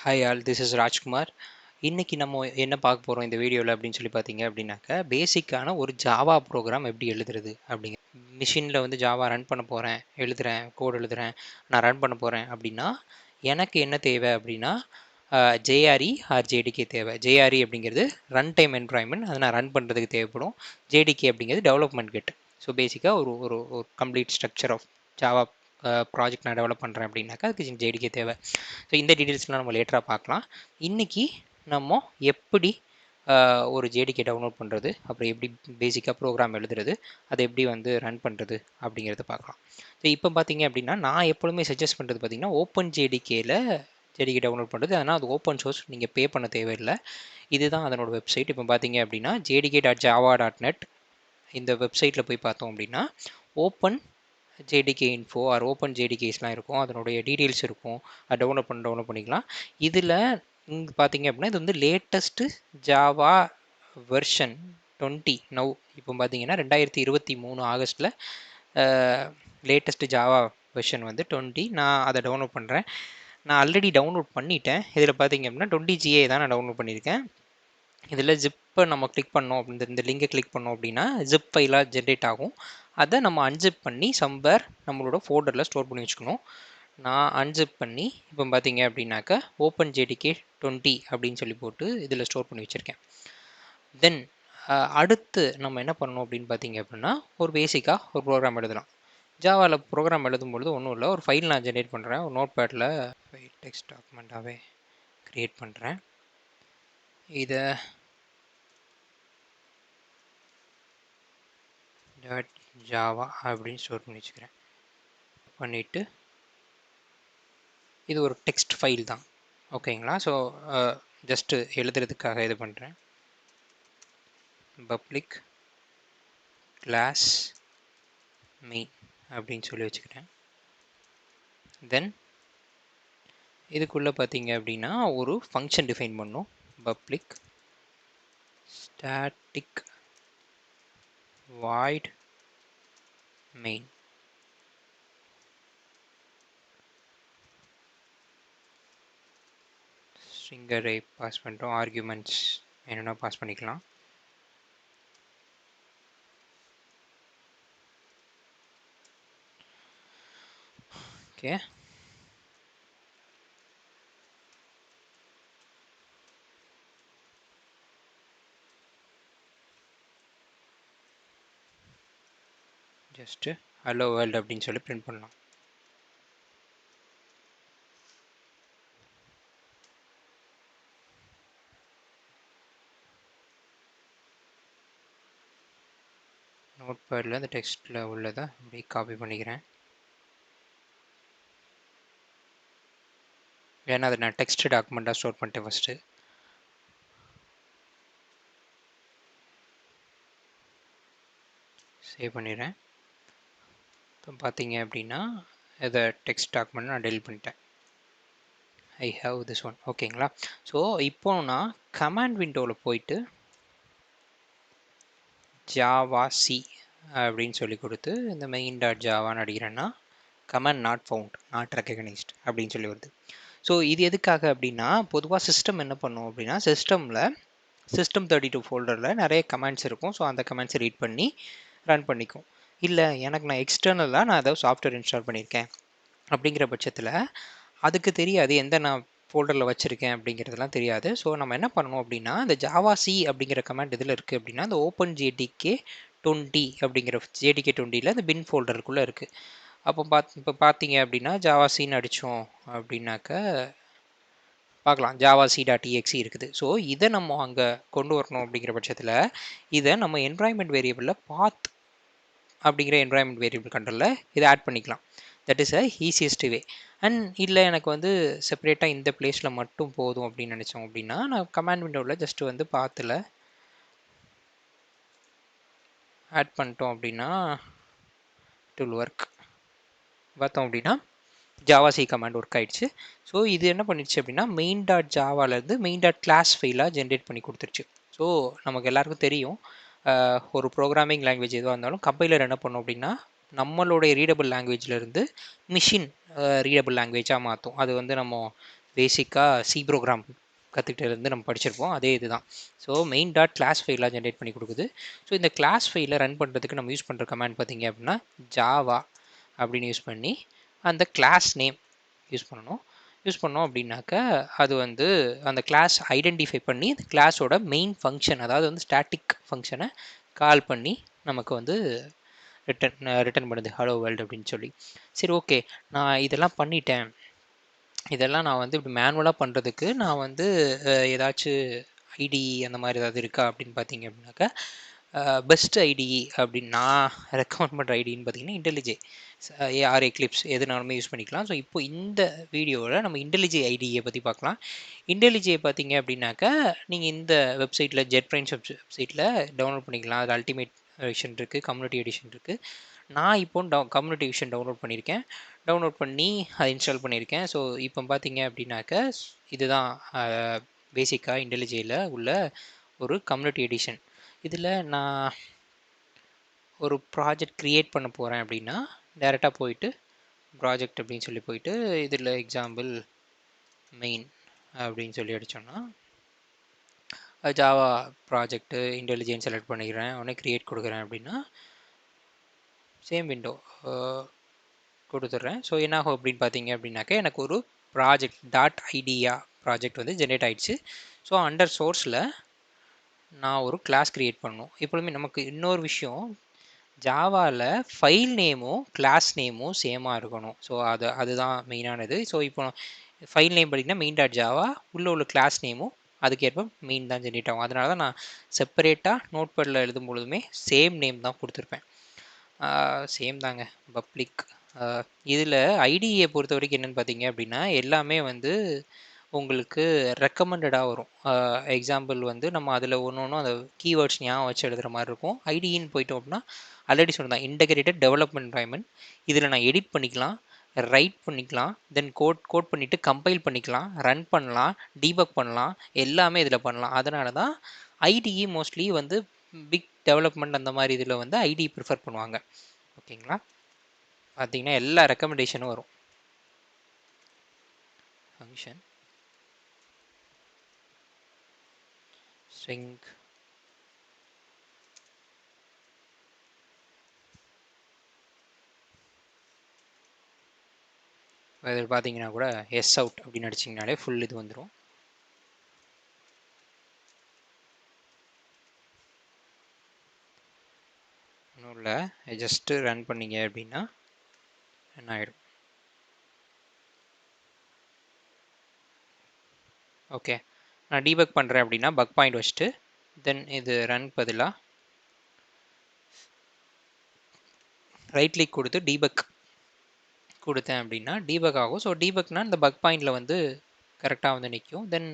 Hi all, this is Rajkumar. இன்னைக்கு நம்ம என்ன பார்க்க போகிறோம் இந்த வீடியோவில் அப்படின்னு சொல்லி பார்த்தீங்க அப்படின்னாக்கா, பேசிக்கான ஒரு ஜாவா ப்ரோக்ராம் எப்படி எழுதுறது அப்படிங்க. மிஷினில் வந்து ஜாவா ரன் பண்ண போகிறேன், எழுதுகிறேன், கோட் எழுதுகிறேன், நான் ரன் பண்ண போகிறேன் அப்படின்னா எனக்கு என்ன தேவை அப்படின்னா ஜேஆர்இ ஆர் ஜேடிகே தேவை. ஜேஆர்இ அப்படிங்கிறது ரன் டைம் என்வாயன்மெண்ட், அதை நான் ரன் பண்ணுறதுக்கு தேவைப்படும். ஜேடிகே அப்படிங்கிறது டெவலப்மெண்ட் கிட். ஸோ பேசிக்காக ஒரு ஒரு ஒரு complete structure of Java project நான் டெவலப் பண்ணுறேன் அப்படின்னாக்கா அதுக்கு ஜேடிகே தேவை. ஸோ இந்த டீட்டெயில்ஸ்லாம் நம்ம லேட்டராக பார்க்கலாம். இன்றைக்கி நம்ம எப்படி ஒரு ஜேடிகே டவுன்லோட் பண்ணுறது, அப்புறம் எப்படி பேசிக்காக ப்ரோக்ராம் எழுதுறது, அதை எப்படி வந்து ரன் பண்ணுறது அப்படிங்கிறத பார்க்கலாம். ஸோ இப்போ பார்த்தீங்க அப்படின்னா நான் எப்பொழுதுமே சஜஸ்ட் பண்ணுறது பார்த்தீங்கன்னா ஓப்பன் ஜேடிகேயில் ஜேடிகே டவுன்லோட் பண்ணுறது. அதனால் அது ஓப்பன் சோர்ஸ், நீங்கள் பே பண்ண தேவையில்லை. இதுதான் அதனோட வெப்சைட். இப்போ பார்த்தீங்க அப்படின்னா jdk.java.net இந்த வெப்சைட்டில் போய் பார்த்தோம் அப்படின்னா open JDK info or open ஜேடிகேஸ்லாம் இருக்கும், அதனுடைய டீட்டெயில்ஸ் இருக்கும். அது டவுன்லோட் பண்ணிக்கலாம். இதில் இங்கே பார்த்தீங்க அப்படின்னா இது வந்து லேட்டஸ்ட்டு ஜாவா வெர்ஷன் 20 நவ். இப்போ பார்த்தீங்கன்னா 2023 ஆகஸ்ட்டில் லேட்டஸ்ட்டு ஜாவா வெர்ஷன் வந்து 20. நான் அதை டவுன்லோட் பண்ணுறேன். நான் ஆல்ரெடி டவுன்லோட் பண்ணிட்டேன். இதில் பார்த்தீங்க அப்படின்னா 20GA தான் நான் டவுன்லோட் பண்ணியிருக்கேன். இதில் ஜிப்பை நம்ம கிளிக் பண்ணோம், இந்த லிங்கை கிளிக் பண்ணோம் அப்படின்னா ஜிப் ஃபைலாக ஜென்ரேட் ஆகும். அதை நம்ம அன்ஜிப் பண்ணி சம்வேர் நம்மளோட ஃபோல்டரில் ஸ்டோர் பண்ணி வச்சுக்கணும். நான் அன்ஜிப் பண்ணி இப்போ பார்த்தீங்க அப்படின்னாக்கா ஓப்பன் ஜேடிகே 20 அப்படின்னு சொல்லி போட்டு இதில் ஸ்டோர் பண்ணி வச்சுருக்கேன். தென் அடுத்து நம்ம என்ன பண்ணணும் அப்படின்னு பார்த்தீங்க அப்படின்னா ஒரு பேசிக்காக ஒரு ப்ரோக்ராம் எழுதலாம். ஜாவாவில் ப்ரோக்ராம் எழுதும்பொழுது ஒன்றும் இல்லை, ஒரு ஃபைல் நான் ஜென்ரேட் பண்ணுறேன். ஒரு நோட் பேடில் ஃபைல் டெக்ஸ்ட் டாக்குமெண்ட்டாகவே க்ரியேட் பண்ணுறேன். இதை ஜாவா அப்படின்னு ஸ்டோர் பண்ணி வச்சுக்கிறேன். பண்ணிவிட்டு இது ஒரு டெக்ஸ்ட் ஃபைல் தான், ஓகேங்களா? ஸோ ஜஸ்ட்டு எழுதுறதுக்காக இது பண்ணுறேன். பப்ளிக் கிளாஸ் மெயின் அப்படின்னு சொல்லி வச்சுக்கிறேன். தென் இதுக்குள்ளே பார்த்தீங்க அப்படின்னா ஒரு ஃபங்க்ஷன் டிஃபைன் பண்ணணும். Public static void main. ஸ்ட்ரிங்கரை பாஸ் பண்ணிட்டோம், ஆர்குமெண்ட்ஸ் என்னென்னா பாஸ் பண்ணிக்கலாம். ஓகே, ஜஸ்ட்டு ஹலோ வேர்ல்டு அப்படின்னு சொல்லி பிரிண்ட் பண்ணலாம். நோட் பேடில் இந்த டெக்ஸ்ட்டில் உள்ளதை அப்படி காப்பி பண்ணிக்கிறேன். ஏன்னா அதை நான் டெக்ஸ்ட் டாக்குமெண்ட்டாக ஸ்டோர் பண்ணிட்டேன். ஃபஸ்ட்டு சேவ் பண்ணிடுறேன். இப்போ பார்த்தீங்க அப்படின்னா இதை டெக்ஸ்ட் டாக்குமெண்ட் நான் டெலிட் பண்ணிட்டேன். ஐ ஹாவ் திஸ் ஒன், ஓகேங்களா? ஸோ இப்போ நான் கமாண்ட் விண்டோவில் போயிட்டு ஜாவா சி அப்படின்னு சொல்லி கொடுத்து இந்த மெயின் டாட் ஜாவான்னு அடிக்கிறேன்னா command not found, not recognised அப்படின்னு சொல்லி வருது. ஸோ இது எதுக்காக அப்படின்னா பொதுவாக சிஸ்டம் என்ன பண்ணும் அப்படின்னா சிஸ்டமில் சிஸ்டம் 32 ஃபோல்டரில் நிறைய கமெண்ட்ஸ் இருக்கும். ஸோ அந்த கமெண்ட்ஸை ரீட் பண்ணி ரன் பண்ணிக்கும். இல்லை எனக்கு நான் எக்ஸ்டர்னலாக நான் ஏதாவது சாஃப்ட்வேர் இன்ஸ்டால் பண்ணியிருக்கேன் அப்படிங்கிற பட்சத்தில் அதுக்கு தெரியாது எந்த நான் ஃபோல்டரில் வச்சுருக்கேன் அப்படிங்கிறதுலாம் தெரியாது. ஸோ நம்ம என்ன பண்ணணும் அப்படின்னா இந்த ஜாவா சி அப்படிங்கிற கமெண்ட் இதில் இருக்குது அப்படின்னா இந்த ஓப்பன் ஜேடிகே 20 அப்படிங்கிற ஜேடிகே 20ல் இந்த பின் ஃபோல்டருக்குள்ளே இருக்குது. அப்போ இப்போ பார்த்தீங்க அப்படின்னா ஜாவா சின்னு அடித்தோம் அப்படின்னாக்க பார்க்கலாம் ஜாவா சி.exe இருக்குது. ஸோ இதை நம்ம அங்கே கொண்டு வரணும் அப்படிங்கிற பட்சத்தில் இதை நம்ம என்வாயன்மெண்ட் வேரியபிளில் பாத் அப்படிங்கிற என்வாயன்மெண்ட் வேரியபிள் கண்ட்ரோலில் இதை ஆட் பண்ணிக்கலாம். That is a easiest way. And இல்லை எனக்கு வந்து செப்பரேட்டாக இந்த பிளேஸில் மட்டும் போதும் அப்படின்னு நினச்சோம் அப்படின்னா நான் கமாண்ட் விண்டோவில் ஜஸ்ட்டு வந்து பாத்தில் ஆட் பண்ணிட்டோம் அப்படின்னா டு ஒர்க் பார்த்தோம் அப்படின்னா ஜாவா சி கமாண்ட் ஒர்க் ஆகிடுச்சு. ஸோ இது என்ன பண்ணிடுச்சு அப்படின்னா மெயின் டாட் ஜாவாலேருந்து மெயின் டாட் கிளாஸ் ஃபைலாக ஜென்ரேட் பண்ணி கொடுத்துருச்சு. ஸோ நமக்கு எல்லாருக்கும் தெரியும் ஒரு ப்ரோக்ராமிங் லாங்குவேஜ் எதுவாக இருந்தாலும் கம்பைலர் என்ன பண்ணோம் அப்படின்னா நம்மளுடைய ரீடபிள் லாங்குவேஜ்லேருந்து மிஷின் ரீடபிள் லாங்குவேஜாக மாற்றும். அது வந்து நம்ம பேசிக்காக சி ப்ரோக்ராம் கற்றுக்கிட்டதுலேருந்து நம்ம படிச்சிருப்போம், அதே இதுதான். ஸோ மெயின் டாட் கிளாஸ் ஃபைலாக ஜென்ரேட் பண்ணி கொடுக்குது. ஸோ இந்த கிளாஸ் ஃபைலை ரன் பண்ணுறதுக்கு நம்ம யூஸ் பண்ணுற கமாண்ட் பார்த்திங்க அப்படின்னா ஜாவா அப்படின்னு யூஸ் பண்ணி அந்த கிளாஸ் நேம் யூஸ் பண்ணணும். யூஸ் பண்ணோம் அப்படின்னாக்கா அது வந்து அந்த கிளாஸ் ஐடென்டிஃபை பண்ணி அந்த கிளாஸோட மெயின் ஃபங்க்ஷன், அதாவது வந்து ஸ்டாட்டிக் ஃபங்க்ஷனை கால் பண்ணி நமக்கு வந்து ரிட்டர்ன் பண்ணுது ஹலோ வேர்ல்டு அப்படின்னு சொல்லி. சரி, ஓகே, நான் இதெல்லாம் பண்ணிட்டேன். இதெல்லாம் நான் வந்து இப்படி மேனுவலாக பண்ணுறதுக்கு நான் வந்து ஏதாச்சும் ஐடிஇ அந்த மாதிரி ஏதாவது இருக்கா அப்படின்னு பார்த்தீங்க அப்படின்னாக்கா பெஸ்ட் ஐடிஇ அப்படின்னு நான் ரெக்கமெண்ட் பண்ணுற ஐடின்னு பார்த்தீங்கன்னா இன்டெலிஜே ஆர் எக்லிப்ஸ் எதுனாலுமே யூஸ் பண்ணிக்கலாம். ஸோ இப்போ இந்த வீடியோவில் நம்ம இன்டெலிஜே ஐடியை பற்றி பார்க்கலாம். இன்டெலிஜே பார்த்தீங்க அப்படின்னாக்கா நீங்கள் இந்த வெப்சைட்டில் ஜெட் பிரைன்ஸ் வெப்சைட்டில் டவுன்லோட் பண்ணிக்கலாம். அது அல்டிமேட் எடிஷன் இருக்குது, கம்யூனிட்டி எடிஷன் இருக்குது. நான் இப்போ கம்யூனிட்டி எடிஷன் டவுன்லோட் பண்ணியிருக்கேன். டவுன்லோட் பண்ணி அதை இன்ஸ்டால் பண்ணியிருக்கேன். ஸோ இப்போ பார்த்தீங்க அப்படின்னாக்கா இதுதான் பேசிக்காக இன்டெலிஜேயில் உள்ள ஒரு கம்யூனிட்டி எடிஷன். இதில் நான் ஒரு ப்ராஜெக்ட் க்ரியேட் பண்ண போகிறேன் அப்படின்னா டேரெக்டாக போயிட்டு ப்ராஜெக்ட் அப்படின்னு சொல்லி போயிட்டு இதில் எக்ஸாம்பிள் மெயின் அப்படின்னு சொல்லி அடித்தோன்னா ஜாவா ப்ராஜெக்ட்டு இன்டெலிஜென்ஸ் செலக்ட் பண்ணிக்கிறேன். உடனே க்ரியேட் கொடுக்குறேன் அப்படின்னா சேம் விண்டோ கொடுத்துட்றேன். ஸோ என்னாகும் அப்படின்னு பார்த்தீங்க அப்படின்னாக்கா எனக்கு ஒரு ப்ராஜெக்ட் டாட் ஐடியா ப்ராஜெக்ட் வந்து ஜென்ரேட் ஆகிடுச்சு. ஸோ அண்டர் சோர்ஸில் நான் ஒரு கிளாஸ் க்ரியேட் பண்ணணும். எப்பொழுதுமே நமக்கு இன்னொரு விஷயம், ஜாவாவில் ஃபைல் நேமும் கிளாஸ் நேமும் சேமாக இருக்கணும். ஸோ அதுதான் மெயினானது. ஸோ இப்போ ஃபைல் நேம் பார்த்திங்கன்னா மெயின் டாட் ஜாவா, உள்ள கிளாஸ் நேமும் அதுக்கேற்ப மெயின் தான் ஜென்ரேட் ஆகும். அதனால தான் நான் செப்பரேட்டாக நோட்பேடில் எழுதும் பொழுதுமே சேம் நேம் தான் கொடுத்துருப்பேன். சேம் தாங்க, பப்ளிக். இதில் ஐடியை பொறுத்த வரைக்கும் என்னென்னு பார்த்தீங்க அப்படின்னா எல்லாமே வந்து உங்களுக்கு ரெக்கமெண்டடாக வரும். எக்ஸாம்பிள் வந்து நம்ம அதில் ஒன்று ஒன்றும் அந்த கீவேர்ட்ஸ் ஞாபகம் வச்சு எழுதுகிற மாதிரி இருக்கும். ஐடின்னு போயிட்டோம் அப்படின்னா ஆல்ரெடி சொன்னதான் இன்டகிரேட்டட் டெவலப்மெண்ட் என்வாயர்மெண்ட். இதில் நான் எடிட் பண்ணிக்கலாம், ரைட் பண்ணிக்கலாம், தென் கோட் பண்ணிவிட்டு கம்பைல் பண்ணிக்கலாம், ரன் பண்ணலாம், டீபக் பண்ணலாம், எல்லாமே இதில் பண்ணலாம். அதனால தான் ஐடிஇ மோஸ்ட்லி வந்து பிக் டெவலப்மெண்ட் அந்த மாதிரி இதில் வந்து ஐடி ப்ரிஃபர் பண்ணுவாங்க. ஓகேங்களா? பார்த்தீங்கன்னா எல்லா ரெக்கமெண்டேஷனும் வரும். ஃபங்க்ஷன் ஸ்ட்ரிங் இதில் பார்த்தீங்கன்னா கூட எஸ் அவுட் அப்படின்னு அடிச்சிங்கனாலே ஃபுல் இது வந்துடும். ஒன்றும் இல்லை, ஜஸ்ட்டு ரன் பண்ணிங்க அப்படின்னா ரன் ஆகிடும். ஓகே, நான் டீபக் பண்ணுறேன் அப்படின்னா பக் பாயிண்ட் வச்சுட்டு தென் இது ரன் பதிலாக ரைட் கிளிக் கொடுத்து டீபக் கொடுத்தேன் அப்படின்னா டீபக் ஆகும். ஸோ டீபக்னால் இந்த பக் பாயிண்டில் வந்து கரெக்டாக வந்து நிற்கும். தென்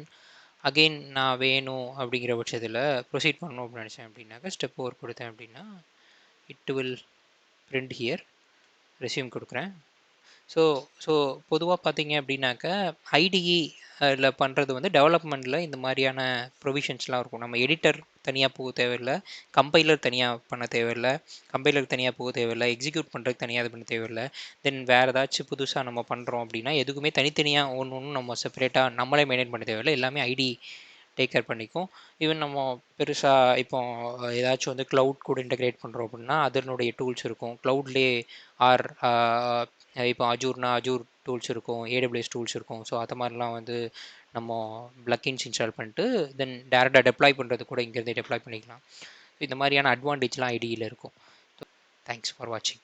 அகெயின் நான் வேணும் அப்படிங்கிற பட்சத்தில் ப்ரொசீட் பண்ணணும் அப்படின்னு நினச்சேன் அப்படின்னாக்கா ஸ்டெப் 4 கொடுத்தேன் அப்படின்னா it will print here. Resume கொடுக்குறேன். ஸோ பொதுவாக பார்த்தீங்க அப்படின்னாக்கா ஐடிஇ அதில் பண்ணுறது வந்து டெவலப்மெண்ட்டில் இந்த மாதிரியான ப்ரொவிஷன்ஸ்லாம் இருக்கும். நம்ம எடிட்டர் தனியாக போக தேவையில்லை, கம்பைலர் தனியாக பண்ண தேவையில்லை, கம்பைலர் தனியாக போக தேவையில்லை, எக்ஸிக்யூட் பண்ணுறதுக்கு தனியாக இது பண்ண தேவையில்லை. தென் வேறு ஏதாச்சும் புதுசாக நம்ம பண்ணுறோம் அப்படின்னா எதுக்குமே தனித்தனியாக ஒன்று நம்ம செப்பரேட்டாக நம்மளே மெயின்டைன் பண்ண தேவையில்லை. எல்லாமே ஐடி டேக் கேர் பண்ணிக்கும். ஈவன் நம்ம பெருசாக இப்போ ஏதாச்சும் வந்து க்ளவுட் கூட இன்டகிரேட் பண்ணுறோம் அப்படின்னா அதனுடைய டூல்ஸ் இருக்கும். க்ளவுட்லேயே ஆர் இப்போ அஜூர்னா அஜூர் டூல்ஸ் இருக்கும், ஏடபிள்யூஎஸ் டூல்ஸ் இருக்கும். ஸோ அது மாதிரிலாம் வந்து நம்ம ப்ளக்கின்ஸ் இன்ஸ்டால் பண்ணிட்டு தென் டேரெக்டாக டெப்ளாய் பண்ணுறது கூட இங்கேருந்து டெப்ளாய் பண்ணிக்கலாம். இந்த மாதிரியான அட்வான்டேஜ்லாம் ஐடியில் இருக்கும். தேங்க்ஸ் ஃபார் வாட்சிங்.